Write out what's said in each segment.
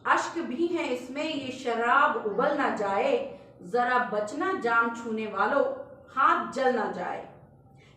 अश्क भी है इसमें ये शराब उबल ना जाए, जरा बचना जाम छूने वालों, हाथ जल ना जाए।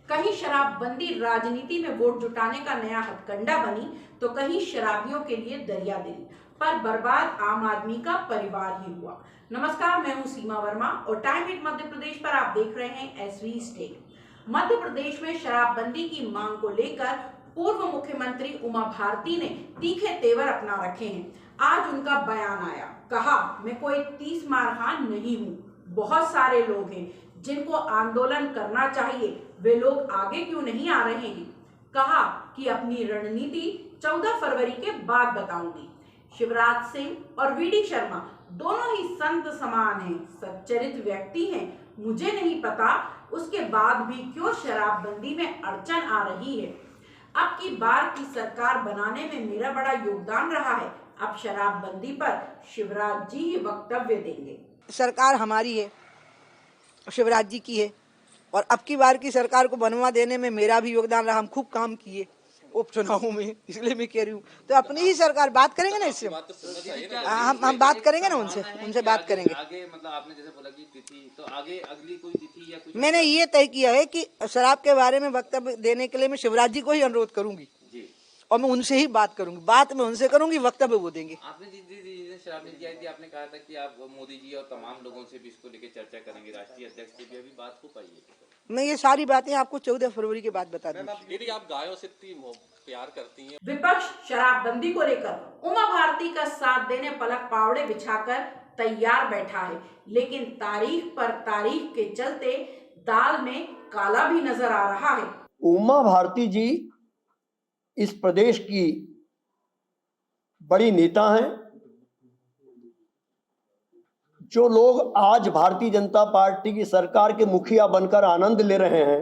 कहीं शराबबंदी राजनीति में वोट जुटाने का नया हथकंडा बनी तो कहीं शराबियों के लिए दरियादिली, पर बर्बाद आम आदमी का परिवार ही हुआ। नमस्कार, मैं हूं सीमा वर्मा और टाइम हिट मध्य प्रदेश पर आप देख रहे हैं एसवी स्टेट। मध्य प्रदेश में शराबबंदी की मांग को लेकर पूर्व मुख्यमंत्री उमा भारती ने तीखे तेवर अपना रखे हैं। आज उनका बयान आया, कहा मैं कोई 30 मारहान नहीं हूं, बहुत सारे लोग हैं जिनको आंदोलन करना चाहिए, वे लोग आगे क्यों नहीं आ रहे हैं। कहा कि अपनी रणनीति 14 फरवरी के बाद बताऊंगी। शिवराज सिंह और वीडी शर्मा दोनों ही संत समान हैं, सच्चरित्र व्यक्ति हैं। मुझे नहीं पता उसके बाद भी क्यों शराबबंदी में अड़चन आ रही है। अब की बार की सरकार बनाने में मेरा बड़ा योगदान रहा है। अब शराबबंदी पर शिवराज जी ही वक्तव्य देंगे। सरकार हमारी है, शिवराज जी की है, और अब की बार की सरकार को बनवा देने में मेरा भी योगदान रहा। हम खूब काम किए उपचुनावों में, इसलिए मैं कह रही हूँ। तो अपनी ही सरकार, बात करेंगे ना इससे, हम बात करेंगे ना, उनसे बात करेंगे। आगे मतलब आपने जैसे बोला कि तिथि, तो आगे अगली कोई तिथि या कुछ मैंने ये तय किया है कि शराब के बारे में वक्तव्य देने के लिए मैं शिवराज जी को ही अनुरोध करूंगी और मैं उनसे ही बात करूंगी। बात मैं उनसे करूंगी, वक्तव्य वो देंगे। आपने जिस शराब नीति आई थी, आपने कहा था कि आप मोदी जी और तमाम लोगों से भी इसको लेकर चर्चा करेंगे, राष्ट्रीय अध्यक्ष से भी अभी बात हो पाई है? मैं ये सारी बातें आपको 14 फरवरी के बाद बता दूंगी। दीदी, आप गायों से इतनी प्यार करती हैं। विपक्ष शराबबंदी को लेकर उमा भारती का साथ देने पलक पावड़े बिछाकर तैयार बैठा है, लेकिन तारीख पर तारीख के चलते दाल में काला भी नजर आ रहा है। उमा भारती जी इस प्रदेश की बड़ी नेता हैं। जो लोग आज भारतीय जनता पार्टी की सरकार के मुखिया बनकर आनंद ले रहे हैं,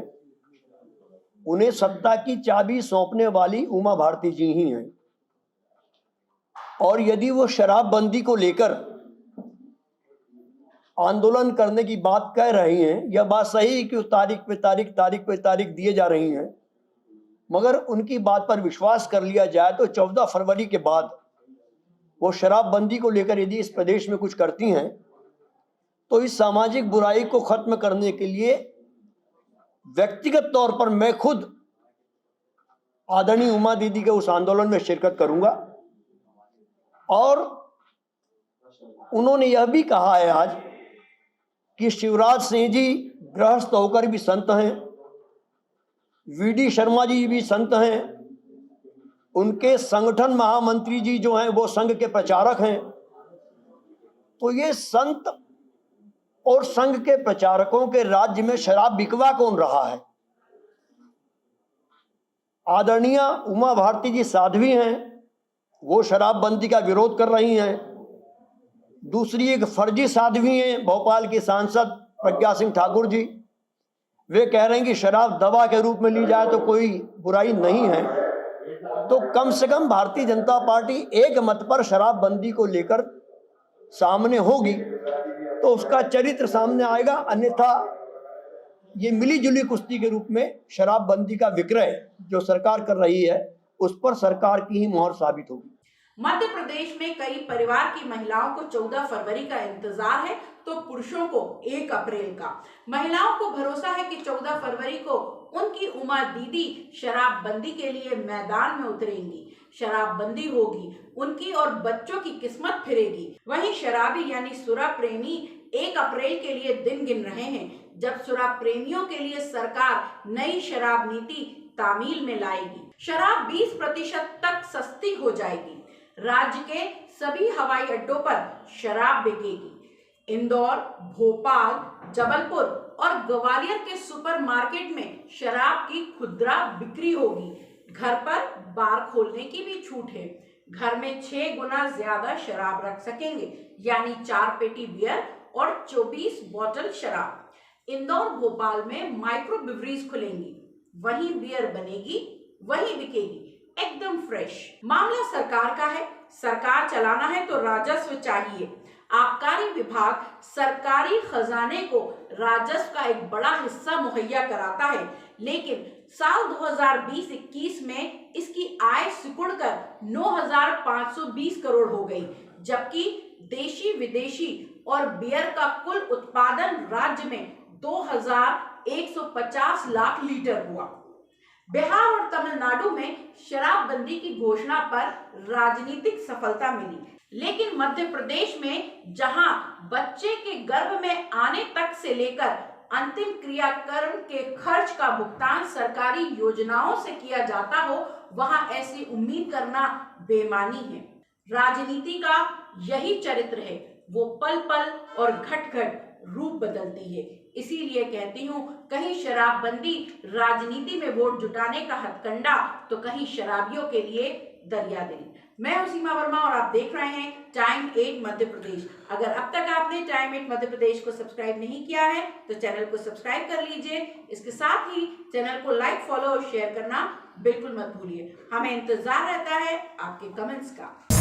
उन्हें सत्ता की चाबी सौंपने वाली उमा भारती जी ही हैं। और यदि वो शराबबंदी को लेकर आंदोलन करने की बात कह रही हैं, यह बात सही है कि उस तारीख पे तारीख दिए जा रही हैं, मगर उनकी बात पर विश्वास कर लिया जाए तो 14 फरवरी के बाद वो शराबबंदी को लेकर यदि इस प्रदेश में कुछ करती हैं तो इस सामाजिक बुराई को खत्म करने के लिए व्यक्तिगत तौर पर मैं खुद आदरणीय उमा दीदी के उस आंदोलन में शिरकत करूंगा। और उन्होंने यह भी कहा है आज कि शिवराज सिंह जी गृहस्थ होकर भी संत हैं, वीडी शर्मा जी भी संत हैं, उनके संगठन महामंत्री जी जो हैं वो संघ के प्रचारक हैं। तो ये संत और संघ के प्रचारकों के राज्य में शराब बिकवा कौन रहा है? आदरणीय उमा भारती जी साध्वी हैं, वो शराबबंदी का विरोध कर रही हैं। दूसरी एक फर्जी साध्वी हैं, भोपाल की सांसद प्रज्ञा सिंह ठाकुर जी, वे कह रहे हैं कि शराब दवा के रूप में ली जाए तो कोई बुराई नहीं है। तो कम से कम भारतीय जनता पार्टी एक मत पर शराबबंदी को लेकर सामने होगी तो उसका चरित्र सामने आएगा, अन्यथा ये मिलीजुली कुश्ती के रूप में शराबबंदी का विक्रय जो सरकार कर रही है उस पर सरकार की ही मोहर साबित होगी। मध्य प्रदेश में कई परिवार की महिलाओं को 14 फरवरी का इंतजार है तो पुरुषों को 1 अप्रैल का। महिलाओं को भरोसा है कि 14 फरवरी को उनकी उमा दीदी शराबबंदी के लिए मैदान में उतरेंगी। शराबबंदी होगी, उनकी और बच्चों की किस्मत फिरेगी। वहीं शराबी यानी सुरा प्रेमी 1 अप्रैल के लिए दिन गिन रहे हैं, जब सुरा प्रेमियों के लिए सरकार नई शराब नीति तामील में लाएगी। शराब 20% तक सस्ती हो जाएगी। राज्य के सभी हवाई अड्डों पर शराब बिकेगी। इंदौर, भोपाल, जबलपुर और ग्वालियर के सुपरमार्केट में शराब की खुदरा बिक्री होगी। घर पर बार खोलने की भी छूट है। घर में 6 गुना ज्यादा शराब रख सकेंगे, यानी 4 पेटी बियर और 24 बोतल शराब। इंदौर, भोपाल में माइक्रो ब्रिवरीज खुलेंगी, वहीं बियर बनेगी, वहीं बिकेगी, एकदम फ्रेश। मामला सरकार का है, सरकार चलाना है तो राजस्व चाहिए। आबकारी विभाग सरकारी खजाने को राजस्व का एक बड़ा हिस्सा मुहैया कराता है, लेकिन साल 2020-21 में इसकी आय सिकुड़कर 9,520 करोड़ हो गई, जबकि देशी विदेशी और बियर का कुल उत्पादन राज्य में 2150 लाख लीटर हुआ। बिहार और तमिलनाडु में शराबबंदी की घोषणा पर राजनीतिक सफलता मिली, लेकिन मध्य प्रदेश में जहां बच्चे के गर्भ में आने तक से लेकर अंतिम क्रियाक्रम के खर्च का भुगतान सरकारी योजनाओं से किया जाता हो, वहां ऐसी उम्मीद करना बेईमानी है। राजनीति का यही चरित्र है, वो पल पल और घट घट रूप बदलती है। इसीलिए कहती हूँ, कहीं शराबबंदी राजनीति में वोट जुटाने का हथकंडा, तो कहीं शराबियों के लिए दरिया दिल। मैं हूं सीमा वर्मा और आप देख रहे हैं टाइम 8 मध्य प्रदेश। अगर अब तक आपने टाइम 8 मध्य प्रदेश को सब्सक्राइब नहीं किया है तो चैनल को सब्सक्राइब कर लीजिए। इसके साथ ही चैनल को लाइक, फॉलो और शेयर करना बिल्कुल मत भूलिए। हमें इंतजार रहता है आपके कमेंट्स का।